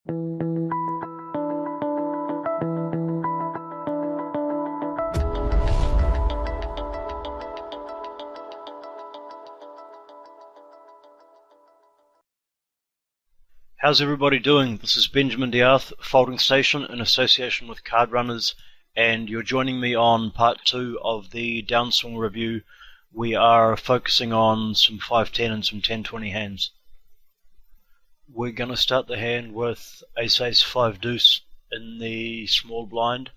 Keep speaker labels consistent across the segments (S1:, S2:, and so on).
S1: How's everybody doing? This is Benjamin Diarth, Foldngst8n in association with CardRunners, and you're joining me on part 2 of the Downswing review. We are focusing on some 5-10 and some 10-20 hands. We're going to start the hand with Ace-Ace 5 Deuce in the small blind.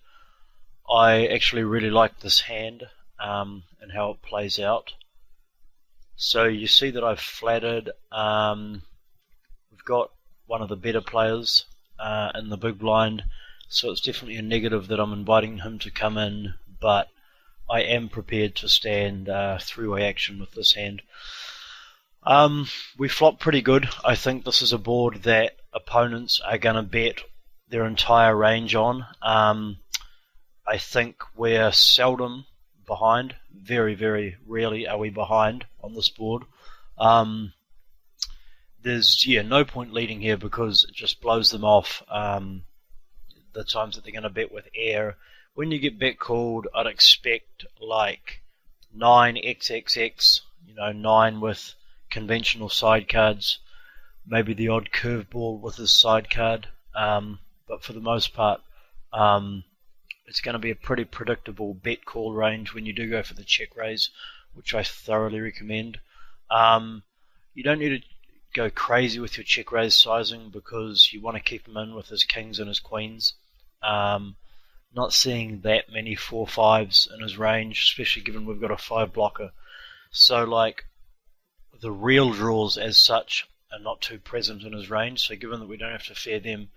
S1: I actually really like this hand and how it plays out. So you see that I've flattered. We've got one of the better players in the big blind, so it's definitely a negative that I'm inviting him to come in, but I am prepared to stand three-way action with this hand. We flop pretty good. I think this is a board that opponents are going to bet their entire range on. I think we're seldom behind. Very, very rarely are we behind on this board. There's no point leading here because it just blows them off the times that they're going to bet with air. When you get bet called, I'd expect like 9XXX, 9 with conventional side cards, maybe the odd curveball with his side card, but for the most part it's going to be a pretty predictable bet call range when you do go for the check raise, which I thoroughly recommend. You don't need to go crazy with your check raise sizing because you want to keep him in with his kings and his queens. Not seeing that many 4-5s in his range, especially given we've got a 5 blocker. So like the real draws as such are not too present in his range, so given that we don't have to fear them,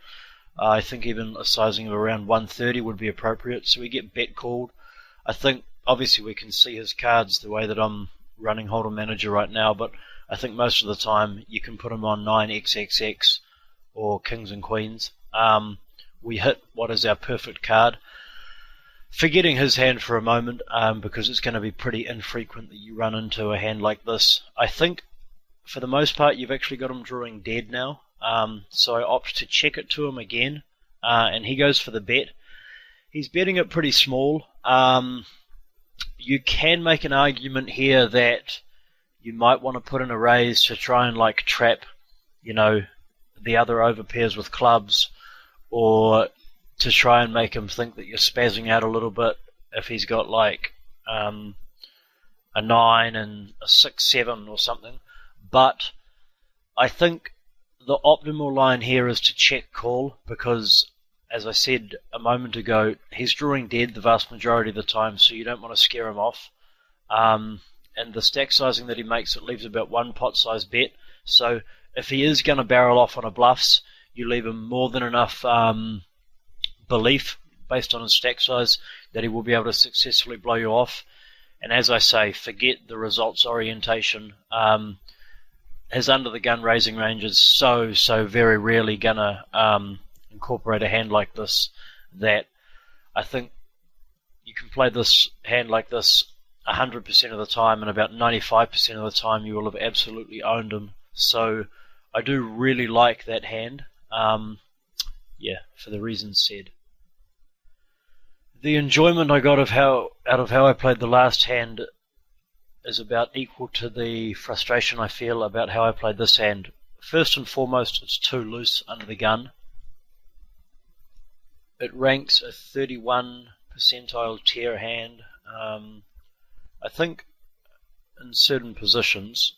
S1: I think even a sizing of around 130 would be appropriate. So we get bet called. I think obviously we can see his cards the way that I'm running Hold'em Manager right now, but I think most of the time you can put him on 9XXX or kings and queens. We hit what is our perfect card. Forgetting his hand for a moment, because it's going to be pretty infrequent that you run into a hand like this. I think for the most part you've actually got him drawing dead now, so I opt to check it to him again, and he goes for the bet. He's betting it pretty small. You can make an argument here that you might want to put in a raise to try and like trap, the other overpairs with clubs, or to try and make him think that you're spazzing out a little bit if he's got like a 9 and a 6-7 or something. But I think the optimal line here is to check call because, as I said a moment ago, he's drawing dead the vast majority of the time, so you don't want to scare him off. And the stack sizing that he makes, it leaves about 1 pot size bet. So if he is going to barrel off on a bluffs, you leave him more than enough belief based on his stack size that he will be able to successfully blow you off. And as I say, forget the results orientation. His under the gun raising range is so very rarely gonna incorporate a hand like this that I think you can play this hand like this 100% of the time, and about 95% of the time you will have absolutely owned him. So I do really like that hand, for the reasons said. The enjoyment I got out of how I played the last hand is about equal to the frustration I feel about how I played this hand. First and foremost, it's too loose under the gun. It ranks a 31 percentile tier hand. I think in certain positions,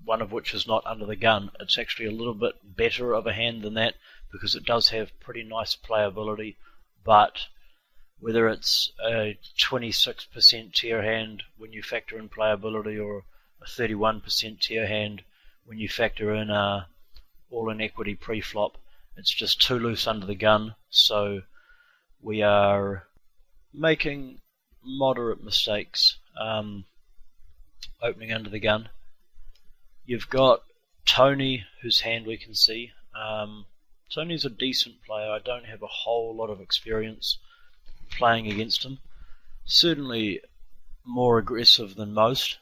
S1: one of which is not under the gun, it's actually a little bit better of a hand than that because it does have pretty nice playability. But whether it's a 26% tier hand when you factor in playability or a 31% tier hand when you factor in all-in equity pre-flop, it's just too loose under the gun. So we are making moderate mistakes opening under the gun. You've got Tony, whose hand we can see. Tony's a decent player. I don't have a whole lot of experience playing against him. Certainly more aggressive than most.